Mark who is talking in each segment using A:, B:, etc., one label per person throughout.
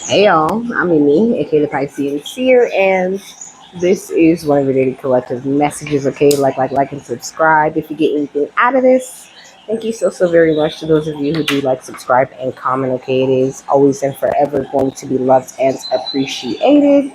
A: Hey y'all, I'm Mimi, aka the Piscean Seer, and this is one of the daily collective messages. Okay, like, and subscribe if you get anything out of this. Thank you so very much to those of you who do like, subscribe, and comment. Okay, it is always and forever going to be loved and appreciated.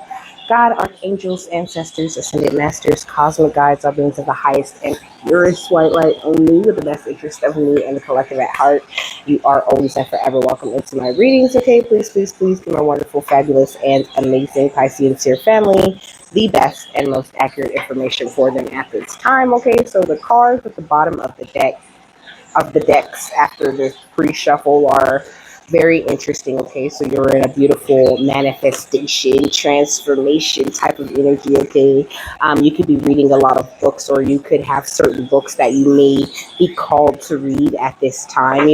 A: God, archangels, ancestors, ascended masters, cosmic guides, all beings of the highest and purest white light on me with the best interest of me and the collective at heart. You are always and forever welcome into my readings, okay? Please give my wonderful, fabulous, and amazing Piscean Seer family the best and most accurate information for them at this time, okay? So the cards at the bottom of the decks after the pre-shuffle are very interesting. Okay, so you're in a beautiful manifestation, transformation type of energy. Okay, you could be reading a lot of books, or you could have certain books that you may be called to read at this time.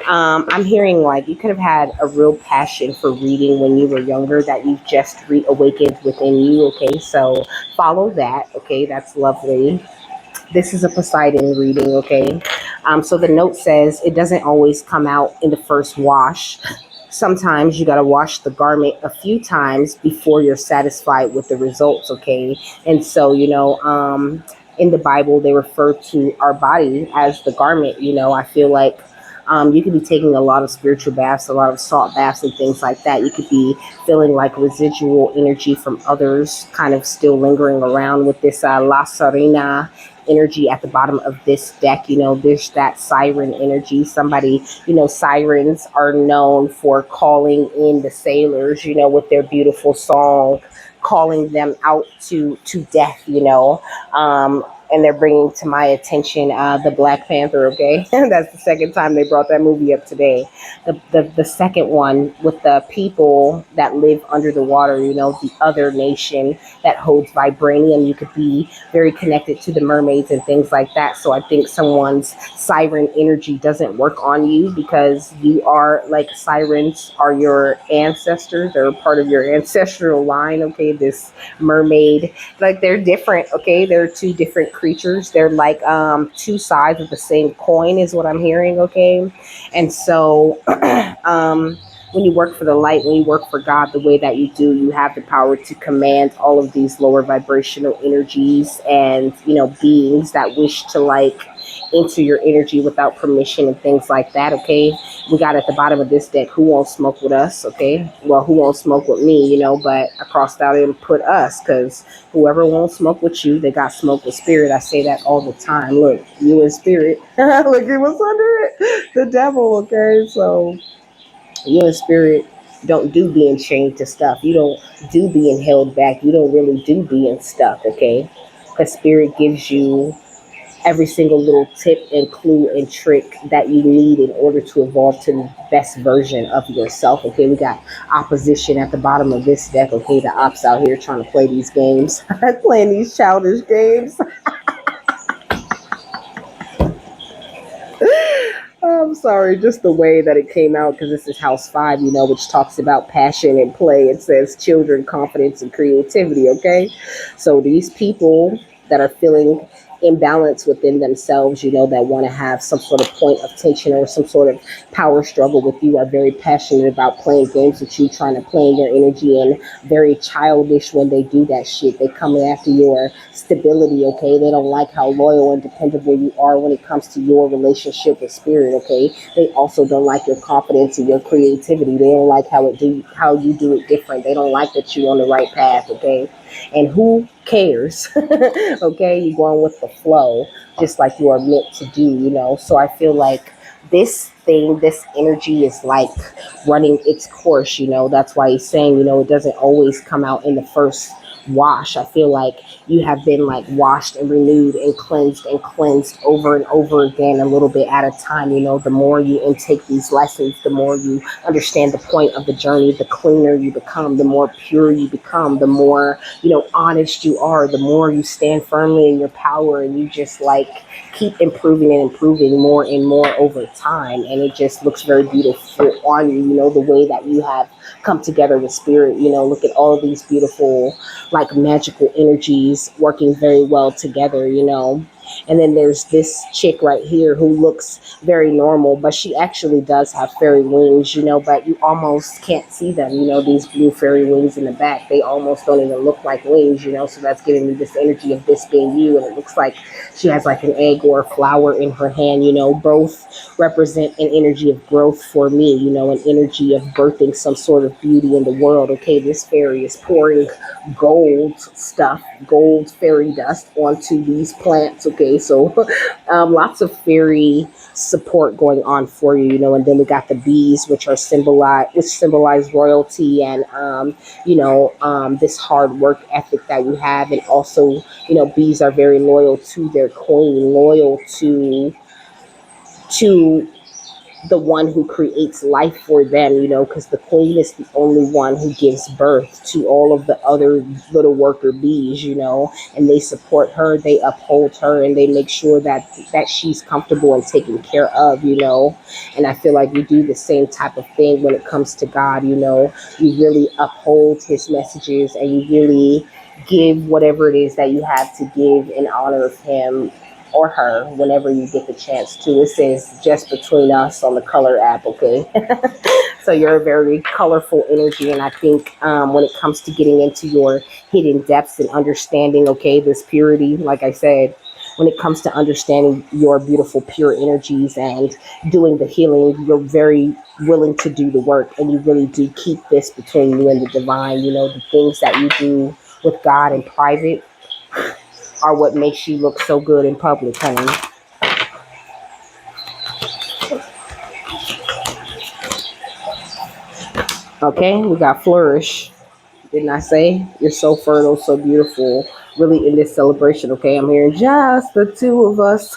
A: I'm hearing like you could have had a real passion for reading when you were younger that you've just reawakened within you. Okay, so follow that. Okay, that's lovely. This is a Poseidon reading, okay? So the note says it doesn't always come out in the first wash. Sometimes you got to wash the garment a few times before you're satisfied with the results, okay? And so, in the Bible, they refer to our body as the garment. I feel like you could be taking a lot of spiritual baths, a lot of salt baths, and things like that. You could be feeling like residual energy from others kind of still lingering around with this La Serena energy at the bottom of this deck. There's that siren energy. Somebody, sirens are known for calling in the sailors, with their beautiful song, calling them out to death, and they're bringing to my attention the Black Panther. Okay, that's the second time they brought that movie up today. The second one with the people that live under the water, the other nation that holds vibranium. You could be very connected to the mermaids and things like that. So I think someone's siren energy doesn't work on you because you are like sirens are your ancestors. They're part of your ancestral line. Okay, this mermaid, like they're different. Okay, they're two different creatures. They're like two sides of the same coin, is what I'm hearing. Okay, and so when you work for the light, when you work for God the way that you do, you have the power to command all of these lower vibrational energies and, beings that wish to like enter your energy without permission and things like that. Okay. We got at the bottom of this deck, who won't smoke with us? Okay. Well, who won't smoke with me, but I crossed out and put us because whoever won't smoke with you, they got smoke with spirit. I say that all the time. Look, you in spirit. Look, it was under it. The devil. Okay. So you in spirit don't do being chained to stuff. You don't do being held back. You don't really do being stuck, okay? Because spirit gives you every single little tip and clue and trick that you need in order to evolve to the best version of yourself. Okay, we got opposition at the bottom of this deck. Okay, the ops out here trying to play these games, playing these childish games. I'm sorry, just the way that it came out, because this is house 5, which talks about passion and play. It says children, confidence, and creativity, okay? So these people that are feeling imbalance within themselves, that want to have some sort of point of tension or some sort of power struggle with you, are very passionate about playing games with you, trying to play their energy, and very childish when they do that shit. They come after your stability, okay? They don't like how loyal and dependable you are when it comes to your relationship with spirit, okay? They also don't like your confidence and your creativity. They don't like how you do it different. They don't like that you're on the right path, okay? And who cares? Okay, you're going with the flow, just like you are meant to do, So I feel like this energy is like running its course, That's why he's saying, it doesn't always come out in the first wash. I feel like you have been like washed and renewed and cleansed over and over again, a little bit at a time. The more you intake these lessons, the more you understand the point of the journey, the cleaner you become, the more pure you become, the more, honest you are, the more you stand firmly in your power, and you just like keep improving and improving more and more over time. And it just looks very beautiful on you, the way that you have come together with spirit. Look at all of these beautiful, like magical energies working very well together, And then there's this chick right here who looks very normal, but she actually does have fairy wings, but you almost can't see them, these blue fairy wings in the back. They almost don't even look like wings, so that's giving me this energy of this being you. And it looks like she has like an egg or a flower in her hand, both represent an energy of growth for me, an energy of birthing some sort of beauty in the world. Okay, this fairy is pouring gold stuff, gold fairy dust onto these plants. Okay, so lots of fairy support going on for you, and then we got the bees, which symbolize royalty and this hard work ethic that you have, and also bees are very loyal to their queen, loyal to the one who creates life for them, because the queen is the only one who gives birth to all of the other little worker bees, and they support her, they uphold her, and they make sure that she's comfortable and taken care of, and I feel like you do the same type of thing when it comes to God, you really uphold his messages, and you really give whatever it is that you have to give in honor of him or her whenever you get the chance to. It says just between us on the color app, okay? So you're a very colorful energy, and I think when it comes to getting into your hidden depths and understanding, okay, this purity, like I said, when it comes to understanding your beautiful pure energies and doing the healing, you're very willing to do the work, and you really do keep this between you and the divine. The things that you do with God in private are what makes you look so good in public, honey. Okay, we got flourish. Didn't I say? You're so fertile, so beautiful. Really in this celebration, okay? I'm hearing just the two of us.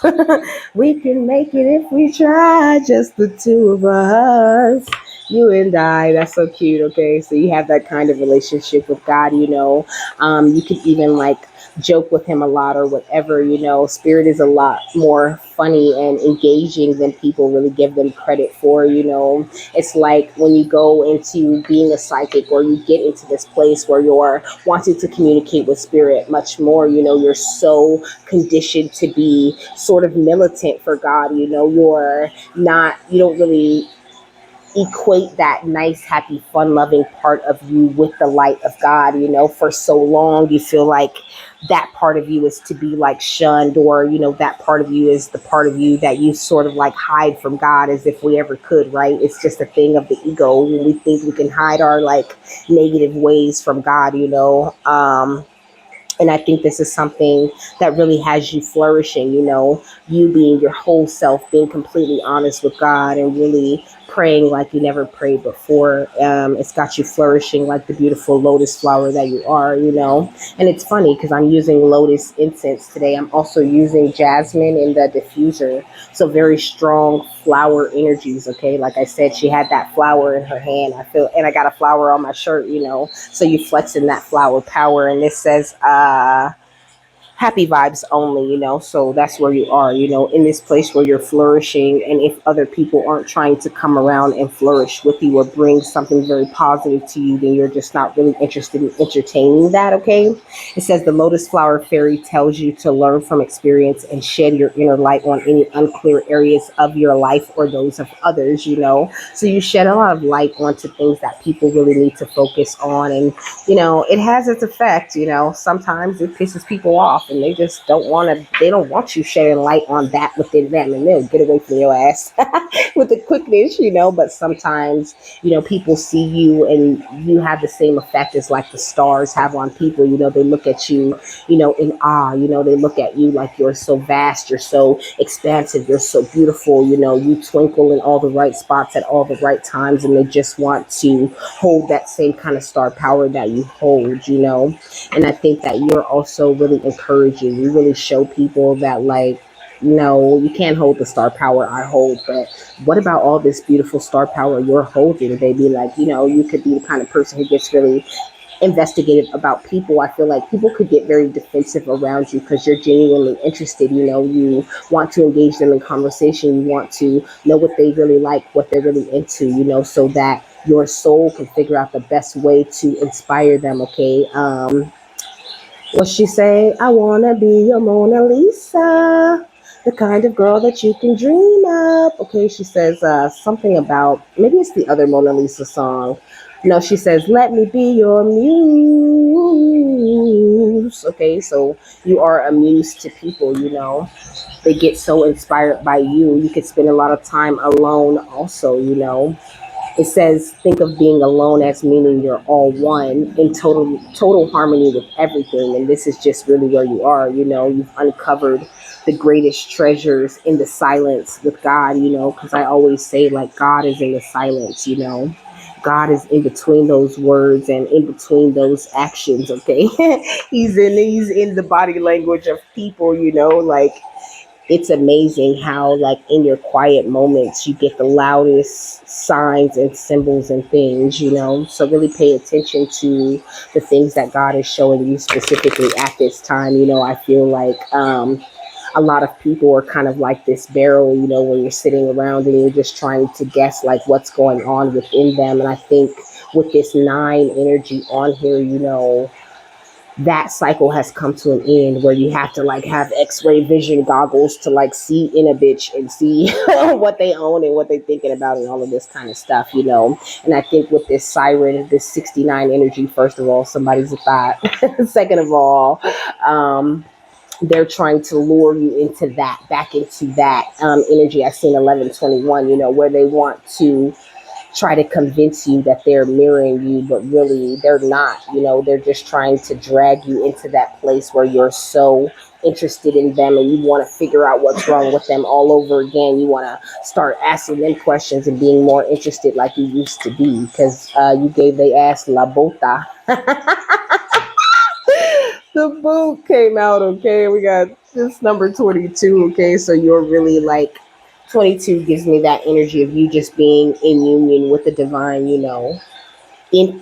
A: We can make it if we try, just the two of us. You and I, that's so cute, okay? So you have that kind of relationship with God, You can even like joke with him a lot or whatever, Spirit is a lot more funny and engaging than people really give them credit for, It's like when you go into being a psychic, or you get into this place where you're wanting to communicate with spirit much more, you're so conditioned to be sort of militant for God, you don't really equate that nice, happy, fun loving part of you with the light of God. For so long you feel like that part of you is to be like shunned, or that part of you is the part of you that you sort of like hide from God, as if we ever could, right? It's just a thing of the ego when we think we can hide our like negative ways from God, and I think this is something that really has you flourishing, you being your whole self, being completely honest with God, and really praying like you never prayed before. It's got you flourishing like the beautiful lotus flower that you are, And it's funny because I'm using lotus incense today. I'm also using jasmine in the diffuser. So very strong flower energies, okay? Like I said, she had that flower in her hand. And I got a flower on my shirt, So you flex in that flower power. And this says, happy vibes only, so that's where you are, in this place where you're flourishing. And if other people aren't trying to come around and flourish with you or bring something very positive to you, then you're just not really interested in entertaining that, okay? It says the lotus flower fairy tells you to learn from experience and shed your inner light on any unclear areas of your life or those of others, so you shed a lot of light onto things that people really need to focus on. And it has its effect. Sometimes it pisses people off, and they don't want you shedding light on that within them, and they'll get away from your ass with the quickness, But sometimes, people see you, and you have the same effect as like the stars have on people. They look at you, in awe. They look at you like you're so vast, you're so expansive, you're so beautiful. You twinkle in all the right spots at all the right times, and they just want to hold that same kind of star power that you hold, And I think that you're also really encouraging. You really show people that, like, no, you can't hold the star power I hold, but what about all this beautiful star power you're holding, baby? Like, you could be the kind of person who gets really investigative about people. I feel like people could get very defensive around you because you're genuinely interested. You want to engage them in conversation. You want to know what they really like, what they're really into, so that your soul can figure out the best way to inspire them. Okay. What she say? I wanna be your Mona Lisa, the kind of girl that you can dream of. Okay, she says something about maybe it's the other Mona Lisa song. No, she says, "Let me be your muse." Okay, so you are a muse to people. They get so inspired by you. You could spend a lot of time alone, also. It says think of being alone as meaning you're all one in total harmony with everything, and this is just really where you are. You've uncovered the greatest treasures in the silence with God. Because I always say, like, God is in the silence. God is in between those words and in between those actions. Okay. He's in the body language of people. Like, it's amazing how, like, in your quiet moments you get the loudest signs and symbols and things. So really pay attention to the things that God is showing you specifically at this time. I feel like a lot of people are kind of like this barrel, when you're sitting around and you're just trying to guess like what's going on within them. And I think with this nine energy on here, that cycle has come to an end where you have to like have x-ray vision goggles to like see in a bitch and see what they own and what they're thinking about and all of this kind of stuff. And I think with this siren, this 69 energy, first of all, somebody's a thought. Second of all, they're trying to lure you into that, back into that energy. I seen 1121, where they want to try to convince you that they're mirroring you, but really they're not. They're just trying to drag you into that place where you're so interested in them and you want to figure out what's wrong with them all over again. You want to start asking them questions and being more interested like you used to be because you gave they ass la bota. The boot came out. Okay, we got this number 22. Okay, so you're really like 22 gives me that energy of you just being in union with the divine, in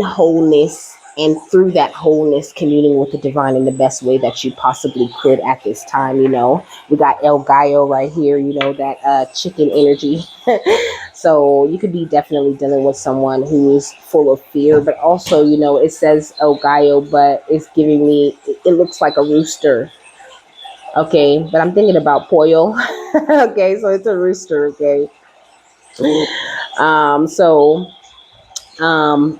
A: wholeness, and through that wholeness communing with the divine in the best way that you possibly could at this time. We got El Gallo right here, that chicken energy. So you could be definitely dealing with someone who is full of fear, but also, it says El Gallo, but it's giving me, it looks like a rooster. Okay, but I'm thinking about pollo. Okay, so it's a rooster. Okay. So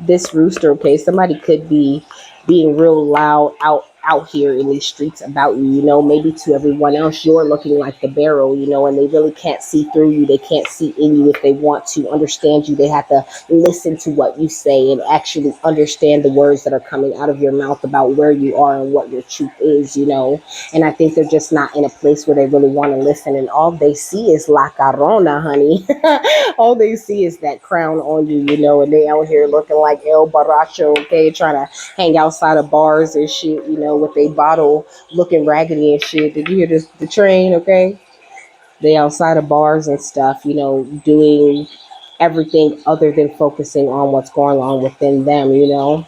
A: this rooster, okay, somebody could be being real loud out here in these streets about you. Maybe to everyone else you're looking like the barrel, and they really can't see through you. They can't see in you. If they want to understand you, they have to listen to what you say and actually understand the words that are coming out of your mouth about where you are and what your truth is. And I think they're just not in a place where they really want to listen, and all they see is la carona, honey. All they see is that crown on you, and they out here looking like El Baracho, okay, trying to hang outside of bars and shit, with a bottle looking raggedy and shit. Did you hear this, the train, okay? They outside of bars and stuff, doing everything other than focusing on what's going on within them.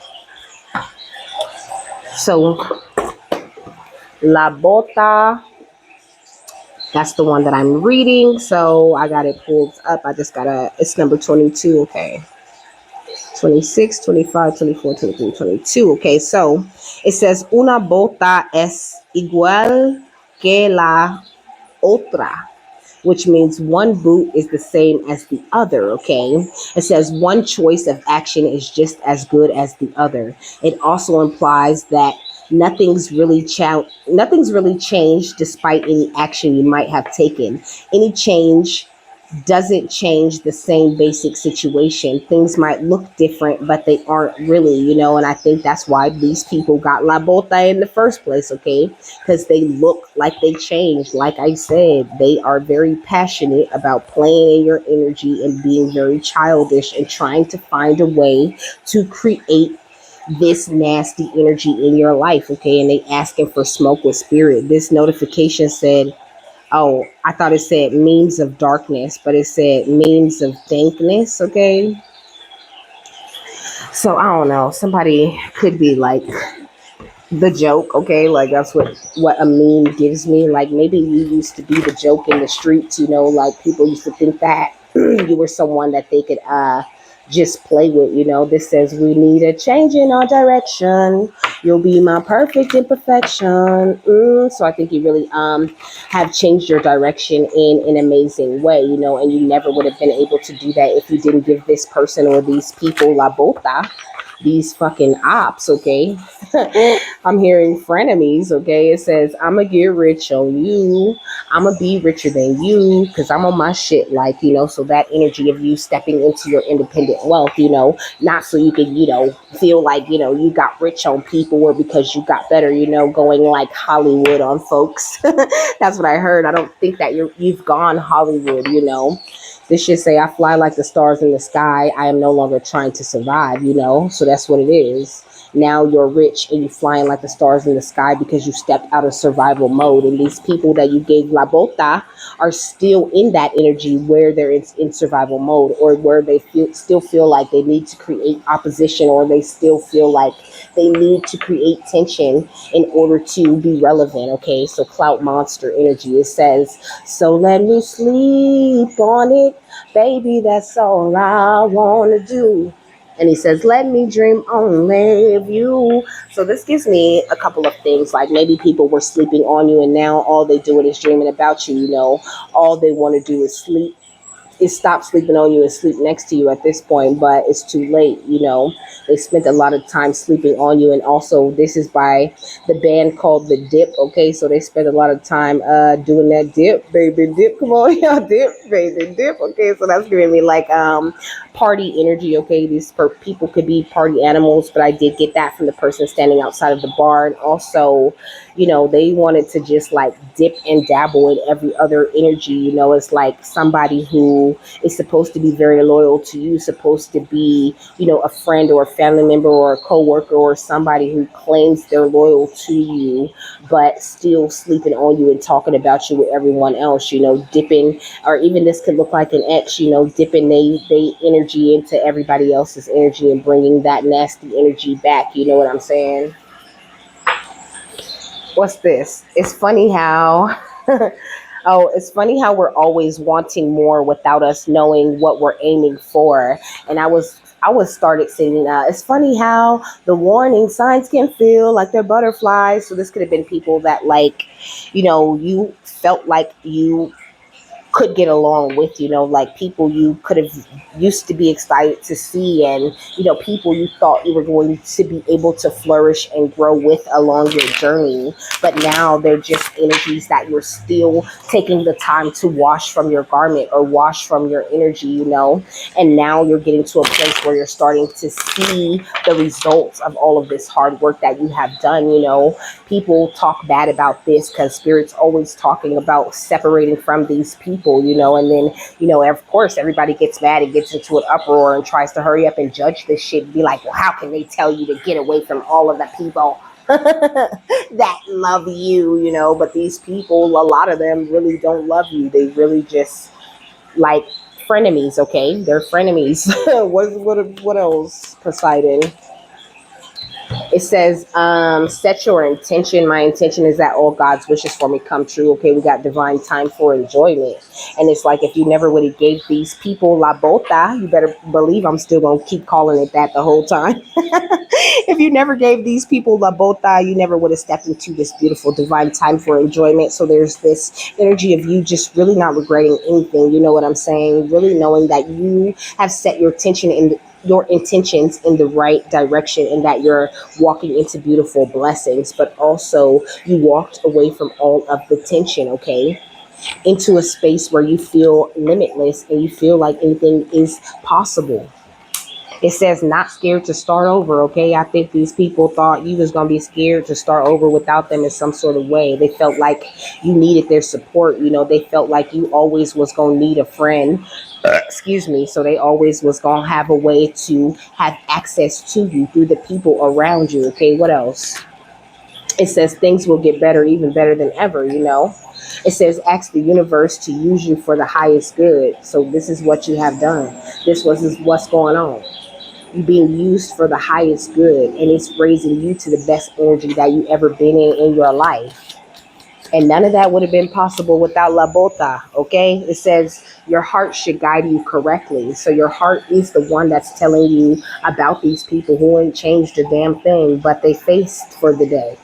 A: So La Bota, that's the one that I'm reading. So I got it pulled up. I just gotta, it's number 22, okay. 26, 25, 24, 23, 22. Okay, so it says una bota es igual que la otra, which means one boot is the same as the other. Okay, it says one choice of action is just as good as the other. It also implies that nothing's really changed despite any action you might have taken. Any change doesn't change the same basic situation. Things might look different, but they aren't really. And I think that's why these people got La Bota in the first place, okay? Because they look like they changed. Like I said, they are very passionate about playing in your energy and being very childish and trying to find a way to create this nasty energy in your life, okay? And they asking for smoke with spirit. This notification said, oh, I thought it said memes of darkness, but it said memes of dankness, okay? So I don't know. Somebody could be like the joke, okay? Like that's what a meme gives me. Like maybe you used to be the joke in the streets, like people used to think that you were someone that they could just play with. This says we need a change in our direction. You'll be my perfect imperfection. So I think you really have changed your direction in an amazing way, and you never would have been able to do that if you didn't give this person or these people la bota, these fucking ops, okay? I'm hearing frenemies, okay? It says, I'm gonna get rich on you. I'm gonna be richer than you because I'm on my shit, like, so that energy of you stepping into your independent wealth, not so you can, feel like, you got rich on people or because you got better, going like Hollywood on folks. That's what I heard. I don't think that you've gone Hollywood, This should say, I fly like the stars in the sky. I am no longer trying to survive, So that's what it is. Now you're rich and you're flying like the stars in the sky because you stepped out of survival mode. And these people that you gave La Bota are still in that energy where they're in survival mode, or where they still feel like they need to create opposition, or they still feel like they need to create tension in order to be relevant. Okay, so clout monster energy. It says, so let me sleep on it. Baby, that's all I want to do. And he says, let me dream only of you. So this gives me a couple of things. Like maybe people were sleeping on you and now all they do is dreaming about you, All they want to do is sleep, is stop sleeping on you and sleep next to you at this point, but it's too late. They spent a lot of time sleeping on you. And also this is by the band called The Dip. Okay, so they spent a lot of time doing that dip, baby, dip, come on, y'all, dip, baby, dip. Okay, so that's giving me like party energy. Okay, these people could be party animals, but I did get that from the person standing outside of the bar. And also, they wanted to just like dip and dabble in every other energy. It's like somebody who is supposed to be very loyal to you, supposed to be, a friend or a family member or a coworker or somebody who claims they're loyal to you, but still sleeping on you and talking about you with everyone else, dipping, or even this could look like an ex, dipping they energy into everybody else's energy and bringing that nasty energy back. You know what I'm saying? What's this? It's funny how oh, it's funny how we're always wanting more without us knowing what we're aiming for. And I was started singing. It's funny how the warning signs can feel like they're butterflies. So this could have been people that like, you felt like you could get along with, like people you could have used to be excited to see, and people you thought you were going to be able to flourish and grow with along your journey, but now they're just energies that you're still taking the time to wash from your garment or wash from your energy, and now you're getting to a place where you're starting to see the results of all of this hard work that you have done. People talk bad about this because spirit's always talking about separating from these people, and then, of course, everybody gets mad and gets into an uproar and tries to hurry up and judge this shit and be like, well, how can they tell you to get away from all of the people that love you, but these people, a lot of them really don't love you. They really just like frenemies, okay? They're frenemies. What else, Poseidon? It says, set your intention. My intention is that all God's wishes for me come true. Okay, we got divine time for enjoyment. And it's like, if you never would have gave these people la bota, you better believe I'm still going to keep calling it that the whole time. If you never gave these people la bota, you never would have stepped into this beautiful divine time for enjoyment. So there's this energy of you just really not regretting anything. You know what I'm saying? Really knowing that you have set your attention in your intentions in the right direction, and that you're walking into beautiful blessings, but also you walked away from all of the tension, okay, into a space where you feel limitless and you feel like anything is possible. It says not scared to start over, okay? I think these people thought you was going to be scared to start over without them in some sort of way. They felt like you needed their support. They felt like you always was going to need a friend. Excuse me. So they always was going to have a way to have access to you through the people around you, okay? What else? It says things will get better, even better than ever. It says ask the universe to use you for the highest good. So this is what you have done. This was is what's going on. You being used for the highest good, and it's raising you to the best energy that you ever been in your life. And none of that would have been possible without La Bota, okay? It says your heart should guide you correctly. So your heart is the one that's telling you about these people who ain't changed a damn thing, but they faced for the day,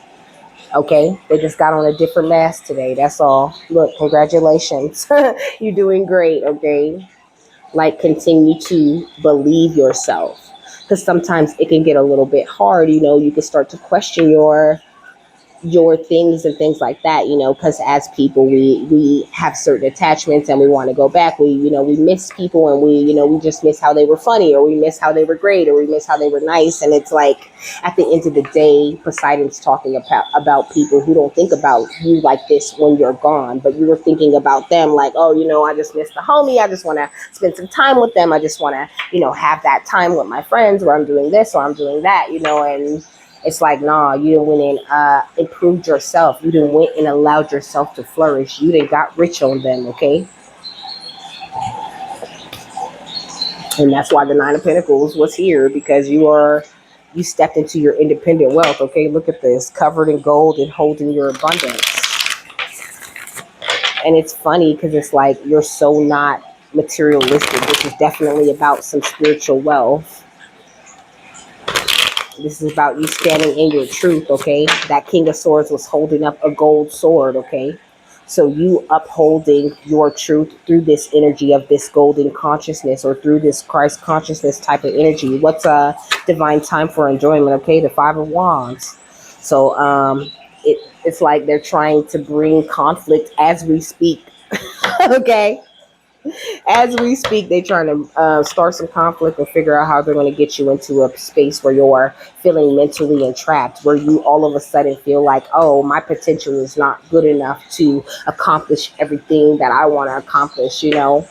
A: okay? They just got on a different mask today, that's all. Look, congratulations. You're doing great, okay? Like, continue to believe yourself. Because sometimes it can get a little bit hard, you know, you can start to question your things and things like that, you know, because as people we have certain attachments and we want to go back. We, you know, we miss people, and we, you know, we just miss how they were funny, or we miss how they were great, or we miss how they were nice. And it's like, at the end of the day, Poseidon's talking about people who don't think about you like this when you're gone, but you were thinking about them like, oh, you know, I just miss the homie, I just want to spend some time with them, I just want to, you know, have that time with my friends where I'm doing this or I'm doing that, you know. And it's like, nah, you didn't went and improved yourself. You didn't went and allowed yourself to flourish. You didn't got rich on them, okay? And that's why the Nine of Pentacles was here, because you stepped into your independent wealth, okay? Look at this, covered in gold and holding your abundance. And it's funny because it's like you're so not materialistic. This is definitely about some spiritual wealth. This is about you standing in your truth, okay? That King of Swords was holding up a gold sword, okay? So you upholding your truth through this energy of this golden consciousness, or through this Christ consciousness type of energy. What's a divine time for enjoyment, okay? The Five of Wands. So it's like they're trying to bring conflict as we speak, okay? As we speak, they're trying to start some conflict and figure out how they're going to get you into a space where you're feeling mentally entrapped, where you all of a sudden feel like, oh, my potential is not good enough to accomplish everything that I want to accomplish, you know.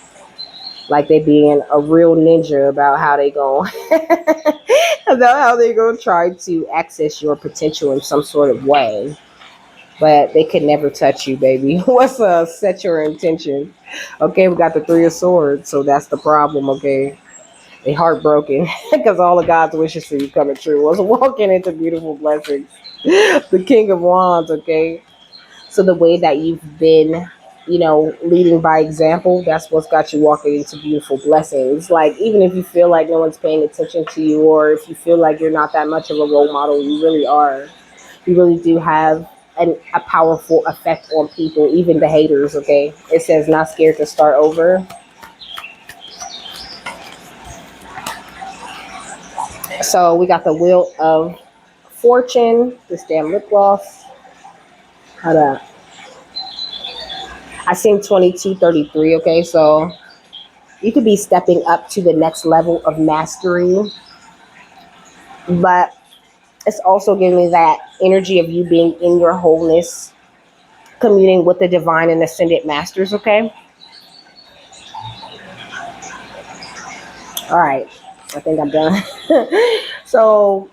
A: Like they being a real ninja about how they go about how they go try to access your potential in some sort of way, but they could never touch you, baby. What's set your intention? Okay, we got the Three of Swords, so that's the problem. Okay, they heartbroken because all of God's wishes for you coming true was walking into beautiful blessings. The King of Wands. Okay, so the way that you've been, you know, leading by example, that's what's got you walking into beautiful blessings. Like, even if you feel like no one's paying attention to you, or if you feel like you're not that much of a role model, you really are. You really do have a powerful effect on people, even the haters, okay? It says not scared to start over. So we got the Wheel of Fortune, this damn lip gloss. Hold up. I seen 2233, okay? So you could be stepping up to the next level of mastery, but it's also giving me that energy of you being in your wholeness, communing with the divine and ascended masters, okay? All right, I think I'm done. So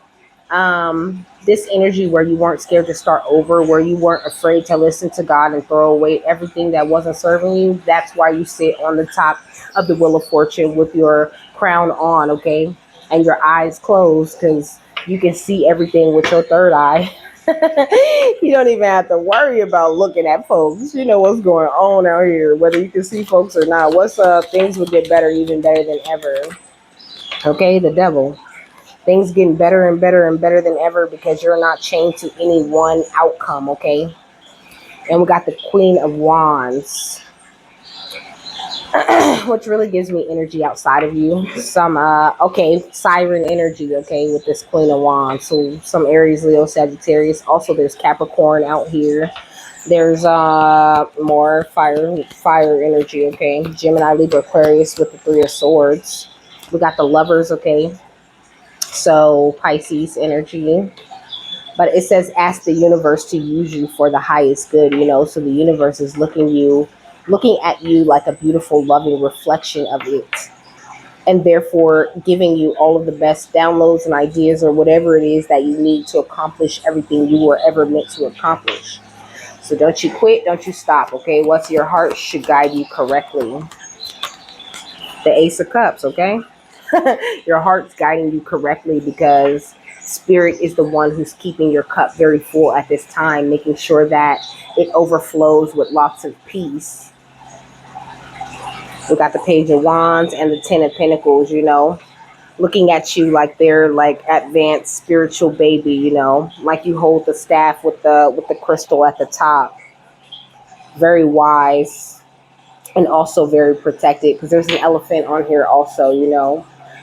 A: this energy where you weren't scared to start over, where you weren't afraid to listen to God and throw away everything that wasn't serving you, that's why you sit on the top of the Wheel of Fortune with your crown on, okay? And your eyes closed, because you can see everything with your third eye. You don't even have to worry about looking at folks. You know what's going on out here, whether you can see folks or not. What's things will get better, even better than ever. Okay, the Devil. Things getting better and better and better than ever, because you're not chained to any one outcome, okay? And we got the Queen of Wands, which really gives me energy outside of you. Some, okay, siren energy, okay, with this Queen of Wands. So some Aries, Leo, Sagittarius. Also, there's Capricorn out here. There's more fire energy, okay? Gemini, Libra, Aquarius with the Three of Swords. We got the Lovers, okay? So Pisces energy. But it says ask the universe to use you for the highest good, you know. So the universe is looking at you like a beautiful, loving reflection of it, and therefore giving you all of the best downloads and ideas, or whatever it is that you need to accomplish everything you were ever meant to accomplish. So don't you quit, don't you stop, okay? What's your heart should guide you correctly. The Ace of Cups, okay? Your heart's guiding you correctly because spirit is the one who's keeping your cup very full at this time, making sure that it overflows with lots of peace. We got the Page of Wands and the Ten of Pentacles, looking at you like they're like advanced spiritual baby, like you hold the staff with the crystal at the top. Very wise and also very protected because there's an elephant on here also.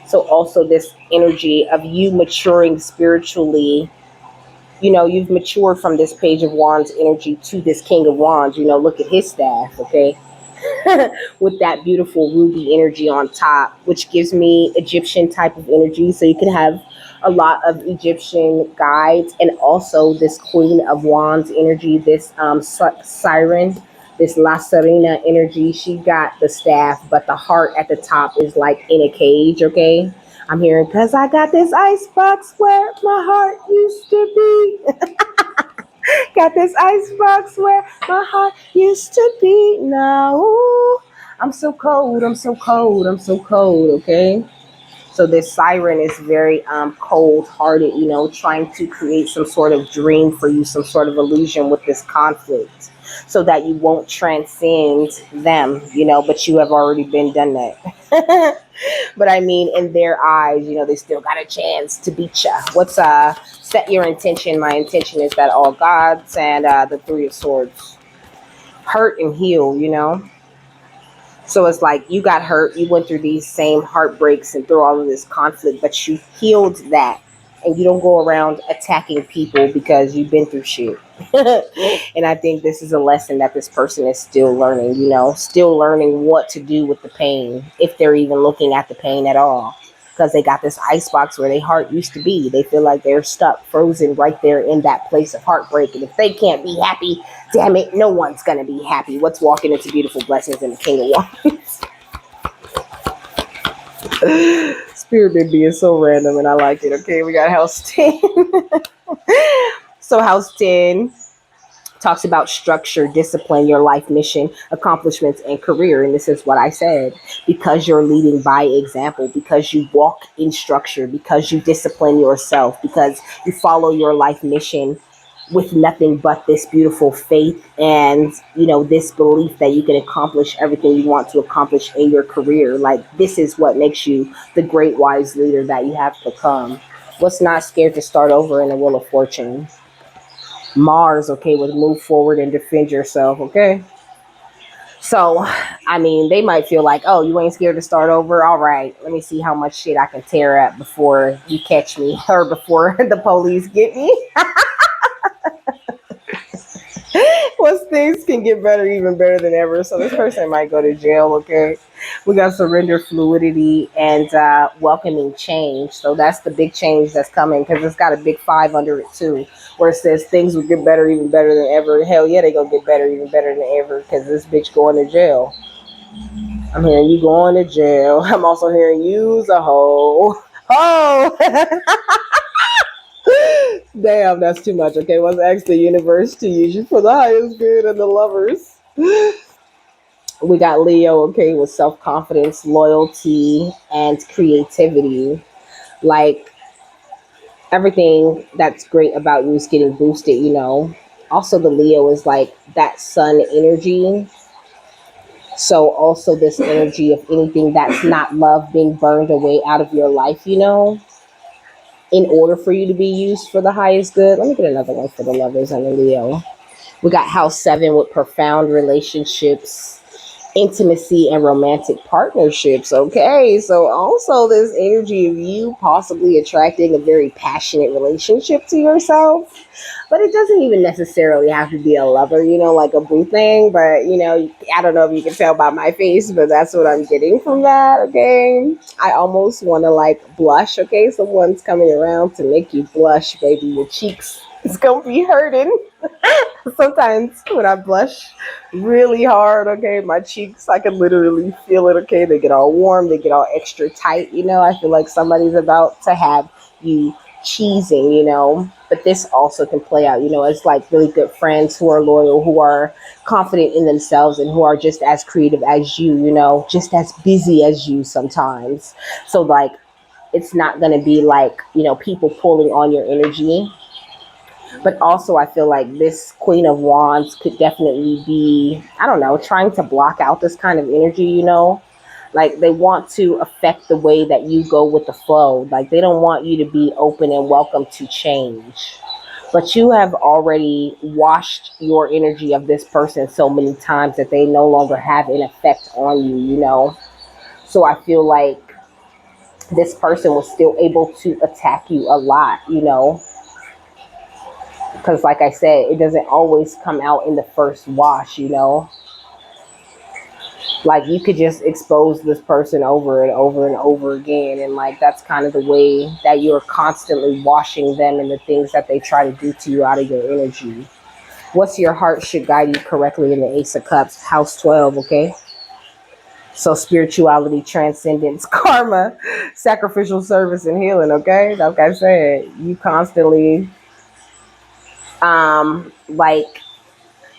A: So also this energy of you maturing spiritually. You've matured from this Page of Wands energy to this King of Wands. Look at his staff, okay? With that beautiful ruby energy on top, which gives me Egyptian type of energy. So you can have a lot of Egyptian guides, and also this Queen of Wands energy, this siren, this La Serena energy. She got the staff, but the heart at the top is like in a cage, okay? I'm hearing, because I got this ice box where my heart used to be. Got this icebox where my heart used to be. Now, ooh, I'm so cold, I'm so cold, I'm so cold, okay? So this siren is very cold-hearted, trying to create some sort of dream for you, some sort of illusion with this conflict so that you won't transcend them, but you have already been done that. But I mean, in their eyes, they still got a chance to beat you. What's set your intention? My intention is that all gods and the Three of Swords hurt and heal. So it's like you got hurt, you went through these same heartbreaks and through all of this conflict, but you healed that. And you don't go around attacking people because you've been through shit. And I think this is a lesson that this person is still learning, still learning what to do with the pain, if they're even looking at the pain at all. Because they got this icebox where their heart used to be. They feel like they're stuck, frozen right there in that place of heartbreak. And if they can't be happy, damn it, no one's going to be happy. What's walking into beautiful blessings in the King of Wands? Spirit been being so random and I like it. Okay, we got house 10. So house 10 talks about structure, discipline, your life mission, accomplishments, and career. And this is what I said, because you're leading by example, because you walk in structure, because you discipline yourself, because you follow your life mission with nothing but this beautiful faith and, this belief that you can accomplish everything you want to accomplish in your career. Like, this is what makes you the great wise leader that you have become. What's not scared to start over in the Wheel of Fortune? Mars, okay, would move forward and defend yourself, okay? So, I mean, they might feel like, oh, you ain't scared to start over? All right, let me see how much shit I can tear up before you catch me or before the police get me. Once things can get better, even better than ever. So this person might go to jail, okay? We got surrender, fluidity, and welcoming change. So that's the big change that's coming because it's got a big 5 under it too, where it says things will get better, even better than ever. Hell yeah, they gonna get better, even better than ever because this bitch going to jail. I'm hearing you going to jail. I'm also hearing you's a hoe. Oh! Damn, that's too much. Okay, let's ask the universe to use you for the highest good and the lovers. We got Leo, okay, with self-confidence, loyalty, and creativity. Like, everything that's great about you is getting boosted. Also, the Leo is like that sun energy. So also this energy of anything that's not love being burned away out of your life, in order for you to be used for the highest good. Let me get another one for the lovers and the Leo. We got house 7 with profound relationships, intimacy, and romantic partnerships. Okay, so also this energy of you possibly attracting a very passionate relationship to yourself. But it doesn't even necessarily have to be a lover, like a boo thing. But, I don't know if you can tell by my face, but that's what I'm getting from that, okay? I almost want to, like, blush, okay? Someone's coming around to make you blush, baby. Your cheeks is going to be hurting. Sometimes when I blush really hard, okay, my cheeks, I can literally feel it, okay? They get all warm. They get all extra tight, I feel like somebody's about to have you cheesing, But this also can play out, as like really good friends who are loyal, who are confident in themselves, and who are just as creative as you, just as busy as you sometimes. So like it's not going to be like, people pulling on your energy. But also, I feel like this Queen of Wands could definitely be, I don't know, trying to block out this kind of energy, Like they want to affect the way that you go with the flow. Like they don't want you to be open and welcome to change. But you have already washed your energy of this person so many times that they no longer have an effect on you, So I feel like this person was still able to attack you a lot, because like I said, it doesn't always come out in the first wash, like you could just expose this person over and over and over again, and like that's kind of the way that you're constantly washing them and the things that they try to do to you out of your energy. What's your heart should guide you correctly in the Ace of Cups, house 12, okay? So spirituality, transcendence, karma, sacrificial service, and healing, okay? Like I said, you constantly like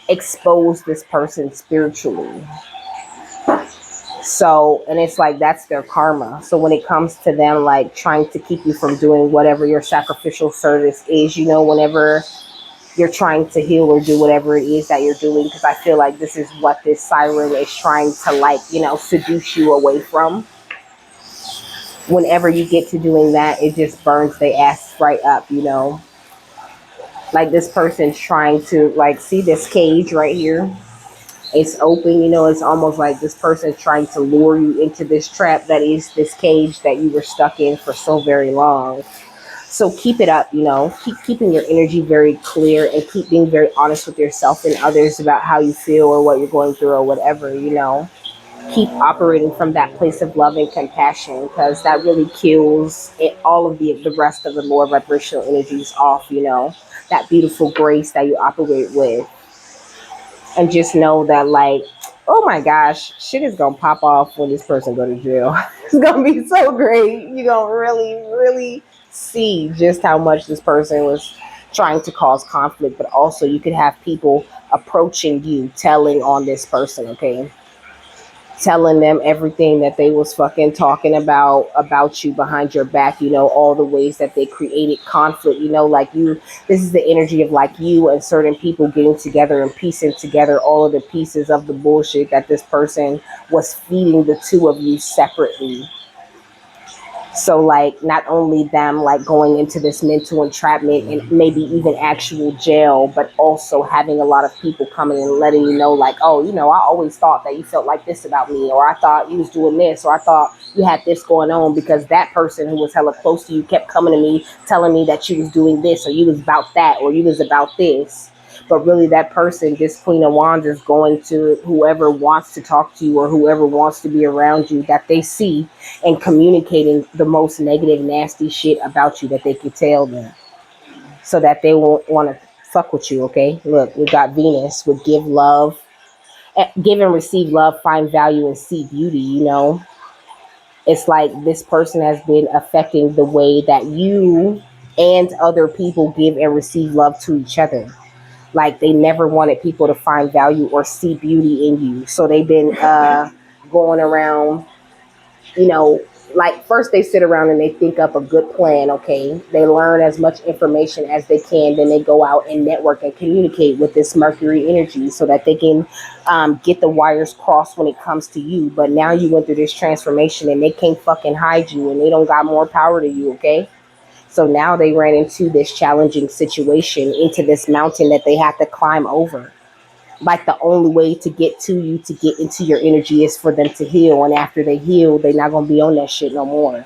A: expose this person spiritually. So, and it's like that's their karma. So when it comes to them like trying to keep you from doing whatever your sacrificial service is, whenever you're trying to heal or do whatever it is that you're doing, because I feel like this is what this siren is trying to like, seduce you away from. Whenever you get to doing that, it just burns their ass right up, Like this person's trying to like see this cage right here. It's open, it's almost like this person's trying to lure you into this trap that is this cage that you were stuck in for so very long. So keep it up, keep keeping your energy very clear and keep being very honest with yourself and others about how you feel or what you're going through or whatever, Keep operating from that place of love and compassion, because that really kills it, all of the rest of the lower vibrational energies off, that beautiful grace that you operate with. And just know that like, oh my gosh, shit is gonna pop off when this person go to jail. It's gonna be so great. You're gonna really, really see just how much this person was trying to cause conflict. But also you could have people approaching you telling on this person, okay? Telling them everything that they was fucking talking about you behind your back, all the ways that they created conflict, like you, this is the energy of like you and certain people getting together and piecing together all of the pieces of the bullshit that this person was feeding the two of you separately. So like not only them like going into this mental entrapment and maybe even actual jail, but also having a lot of people coming and letting you know like, oh, I always thought that you felt like this about me, or I thought you was doing this, or I thought you had this going on, because that person who was hella close to you kept coming to me telling me that you was doing this, or you was about that, or you was about this. But really that person, this Queen of Wands, is going to whoever wants to talk to you or whoever wants to be around you that they see, and communicating the most negative, nasty shit about you that they could tell them, so that they won't want to fuck with you, okay? Look, we got Venus would give love, give and receive love, find value and see beauty, It's like this person has been affecting the way that you and other people give and receive love to each other. Like they never wanted people to find value or see beauty in you. So they've been going around, you know, like first they sit around and they think up a good plan, okay? They learn as much information as they can, then they go out and network and communicate with this Mercury energy so that they can get the wires crossed when it comes to you. But now you went through this transformation and they can't fucking hide you, and they don't got more power to you, okay? So now they ran into this challenging situation, into this mountain that they have to climb over. Like the only way to get to you, to get into your energy, is for them to heal. And after they heal, they're not going to be on that shit no more.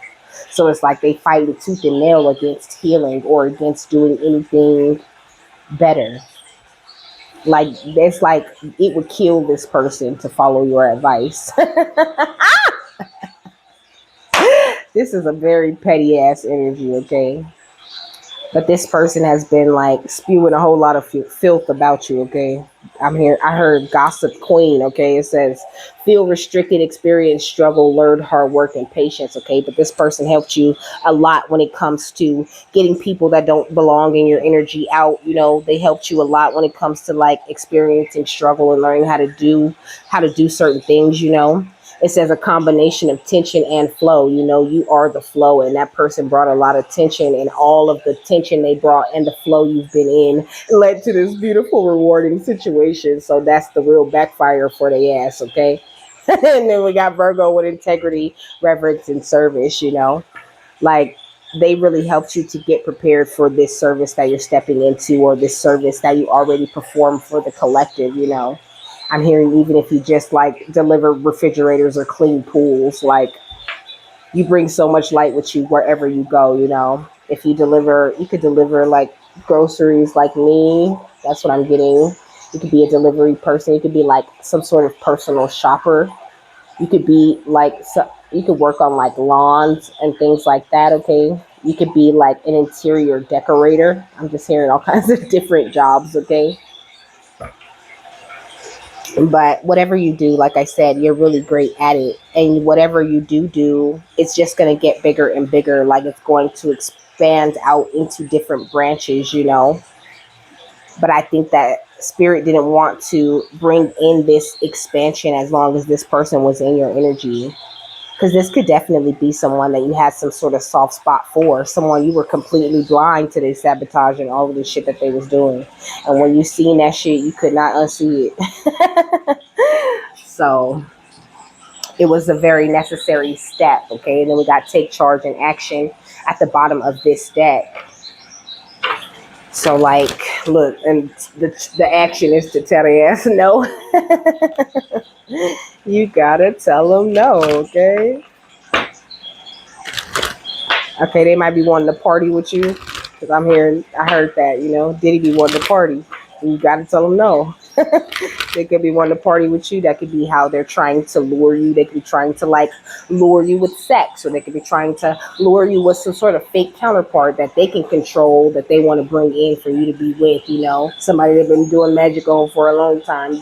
A: So it's like they fight with tooth and nail against healing or against doing anything better. Like it's like it would kill this person to follow your advice. This is a very petty ass energy, okay? But this person has been like spewing a whole lot of filth about you, okay? I heard gossip queen, okay? It says feel restricted, experience struggle, learn hard work and patience, okay? But this person helped you a lot when it comes to getting people that don't belong in your energy out. They helped you a lot when it comes to like experiencing struggle and learning how to do certain things. It says a combination of tension and flow. You are the flow, and that person brought a lot of tension, and all of the tension they brought and the flow you've been in led to this beautiful, rewarding situation. So that's the real backfire for the ass, okay? And then we got Virgo with integrity, reverence, and service. Like they really helped you to get prepared for this service that you're stepping into, or this service that you already perform for the collective. I'm hearing even if you just like deliver refrigerators or clean pools, like you bring so much light with you wherever you go. If you could deliver like groceries like me. That's what I'm getting. You could be a delivery person. You could be like some sort of personal shopper. You could be like, you could work on like lawns and things like that, okay? You could be like an interior decorator. I'm just hearing all kinds of different jobs, okay? But whatever you do, like I said, you're really great at it. And whatever you do, it's just going to get bigger and bigger. Like it's going to expand out into different branches. But I think that spirit didn't want to bring in this expansion as long as this person was in your energy. Because this could definitely be someone that you had some sort of soft spot for, someone you were completely blind to their sabotage and all of the shit that they was doing. And when you seen that shit, you could not unsee it. So it was a very necessary step, okay? And then we got take charge and action at the bottom of this deck. So like, look, and the action is to tell the ass no. You gotta tell them no, okay? Okay, they might be wanting to party with you, because I heard that, Diddy be wanting to party. And you got to tell them no. They could be wanting to party with you. That could be how they're trying to lure you. They could be trying to like lure you with sex, or they could be trying to lure you with some sort of fake counterpart that they can control, that they want to bring in for you to be with. Somebody they've been doing magic on for a long time.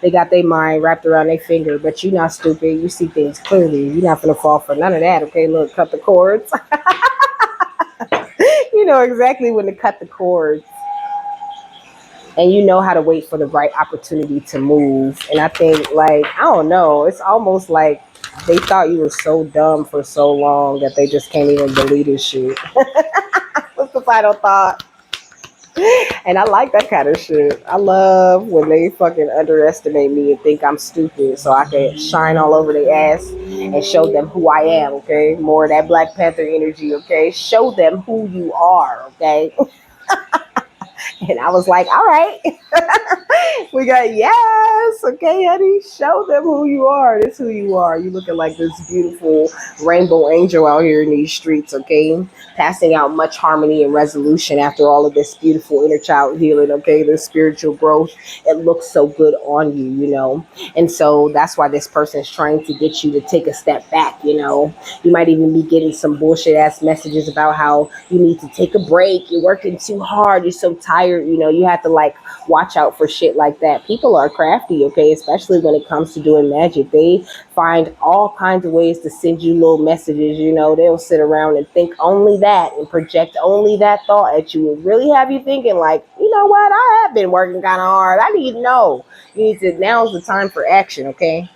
A: They got their mind wrapped around their finger, but you're not stupid. You see things clearly. You're not going to fall for none of that, okay? Look, cut the cords. You know exactly when to cut the cords. And you know how to wait for the right opportunity to move. And I think, like, I don't know, it's almost like they thought you were so dumb for so long that they just can't even believe this shit. What's the final thought? And I like that kind of shit. I love when they fucking underestimate me and think I'm stupid, so I can shine all over their ass and show them who I am, okay? More of that Black Panther energy, okay? Show them who you are, okay? And I was like, all right. We got, yes, okay, honey, show them who you are. This is who you are. You looking like this beautiful rainbow angel out here in these streets, okay? Passing out much harmony and resolution after all of this beautiful inner child healing, okay? This spiritual growth. It looks so good on you. And so that's why this person is trying to get you to take a step back. You might even be getting some bullshit ass messages about how you need to take a break. You're working too hard. You're so tired. You have to like watch out for shit like that. People are crafty, okay? Especially when it comes to doing magic. They find all kinds of ways to send you little messages. They'll sit around and think only that and project only that thought at you and really have you thinking like, you know what? I have been working kind of hard. I need to know. Now's the time for action, okay?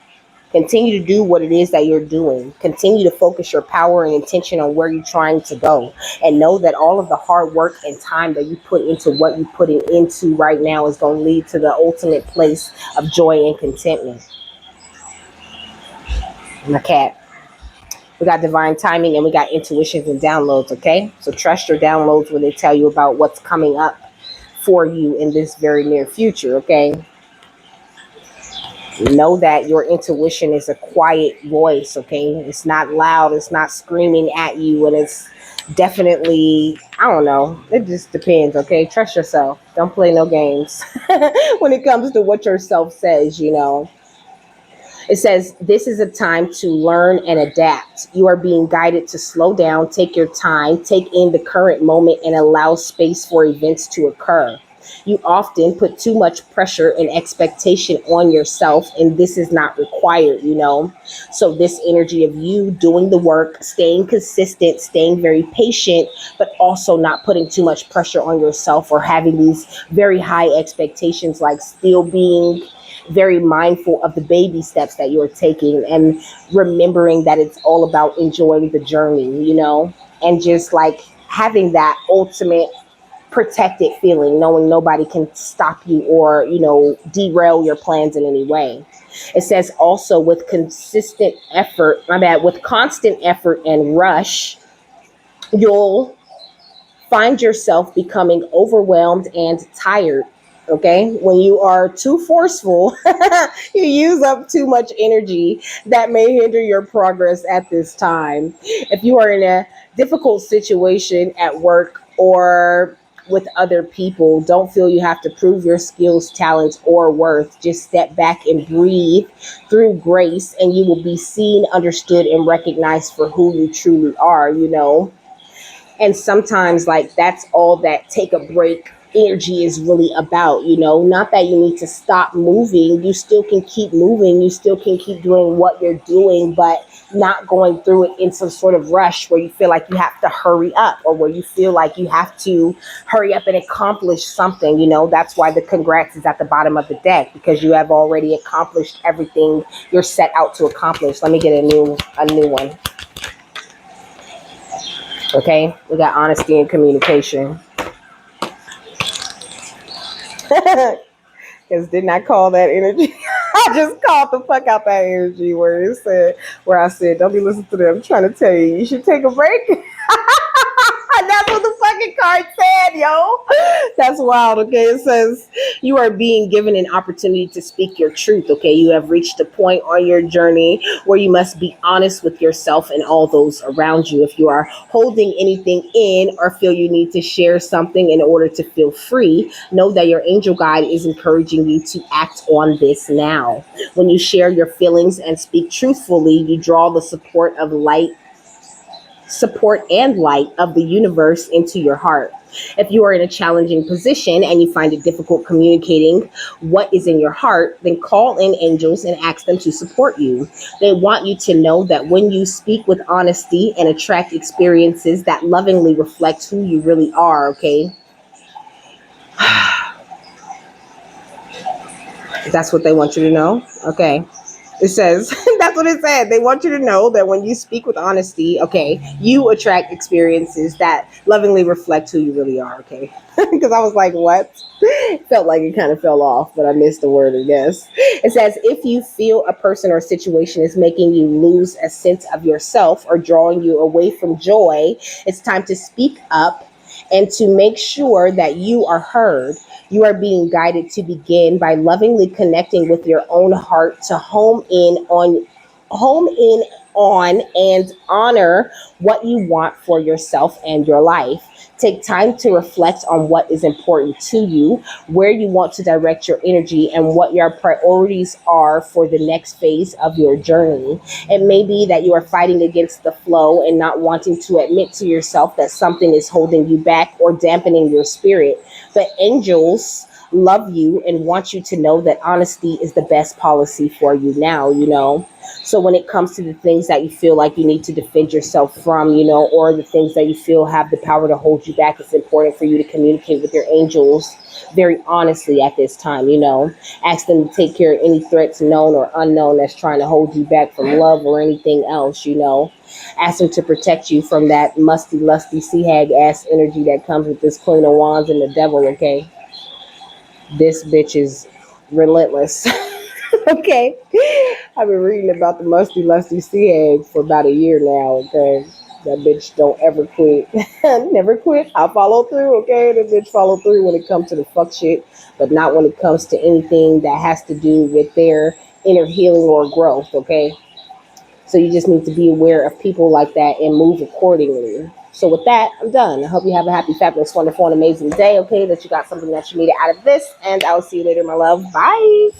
A: Continue to do what it is that you're doing. Continue to focus your power and intention on where you're trying to go. And know that all of the hard work and time that you put into what you're putting into right now is going to lead to the ultimate place of joy and contentment. My cat. We got divine timing and we got intuitions and downloads, okay? So trust your downloads when they tell you about what's coming up for you in this very near future, okay? Know that your intuition is a quiet voice, okay? It's not loud, it's not screaming at you, and it's definitely, I don't know, it just depends, okay? Trust yourself. Don't play no games when it comes to what yourself says. It says, this is a time to learn and adapt. You are being guided to slow down, take your time, take in the current moment, and allow space for events to occur. You often put too much pressure and expectation on yourself, and this is not required, you know? So, this energy of you doing the work, staying consistent, staying very patient, but also not putting too much pressure on yourself or having these very high expectations, like still being very mindful of the baby steps that you're taking and remembering that it's all about enjoying the journey, you know, and just like having that ultimate protected feeling, knowing nobody can stop you or, you know, derail your plans in any way. It says also with consistent effort, my bad, with constant effort and rush, you'll find yourself becoming overwhelmed and tired. Okay, when you are too forceful, you use up too much energy that may hinder your progress at this time. If you are in a difficult situation at work or with other people, don't feel you have to prove your skills, talents, or worth. Just step back and breathe through grace, and you will be seen, understood, and recognized for who you truly are, you know. And sometimes, like, that's all that take a break energy is really about, you know. Not that you need to stop moving, you still can keep moving, you still can keep doing what you're doing, but not going through it in some sort of rush where you feel like you have to hurry up or where you feel like you have to hurry up and accomplish something, you know. That's why the congrats is at the bottom of the deck, because you have already accomplished everything you're set out to accomplish. Let me get a new one. Okay, we got honesty and communication. Because didn't I call that energy? I just called the fuck out that energy where it said, where I said, don't be listening to them. I'm trying to tell you, you should take a break. That's what the fucking card said, yo. That's wild. Okay, it says you are being given an opportunity to speak your truth. Okay, you have reached a point on your journey where you must be honest with yourself and all those around you. If you are holding anything in or feel you need to share something in order to feel free, know that your angel guide is encouraging you to act on this now. When you share your feelings and speak truthfully, you draw the support and light of the universe into your heart. If you are in a challenging position and you find it difficult communicating what is in your heart, then call in angels and ask them to support you. They want you to know that when you speak with honesty and attract experiences that lovingly reflect who you really are, okay? That's what they want you to know. Okay. It says, that's what it said. They want you to know that when you speak with honesty, okay, you attract experiences that lovingly reflect who you really are, okay? Because I was like, what? Felt like it kind of fell off, but I missed the word, I guess. It says, if you feel a person or situation is making you lose a sense of yourself or drawing you away from joy, it's time to speak up and to make sure that you are heard. You are being guided to begin by lovingly connecting with your own heart to home in on and honor what you want for yourself and your life. Take time to reflect on what is important to you, where you want to direct your energy, and what your priorities are for the next phase of your journey. It may be that you are fighting against the flow and not wanting to admit to yourself that something is holding you back or dampening your spirit. But angels love you and want you to know that honesty is the best policy for you now, you know. So when it comes to the things that you feel like you need to defend yourself from, you know, or the things that you feel have the power to hold you back, it's important for you to communicate with your angels very honestly at this time, you know. Ask them to take care of any threats, known or unknown, that's trying to hold you back from love or anything else, you know. Ask them to protect you from that musty, lusty, sea hag ass energy that comes with this Queen of Wands and the devil, okay? This bitch is relentless. Okay. I've been reading about the musty, lusty sea egg for about a year now, okay? That bitch don't ever quit. Never quit. I follow through, okay? The bitch follow through when it comes to the fuck shit, but not when it comes to anything that has to do with their inner healing or growth, okay? So you just need to be aware of people like that and move accordingly. So with that, I'm done. I hope you have a happy, fabulous, wonderful, and amazing day, okay? That you got something that you needed out of this, and I'll see you later, my love. Bye.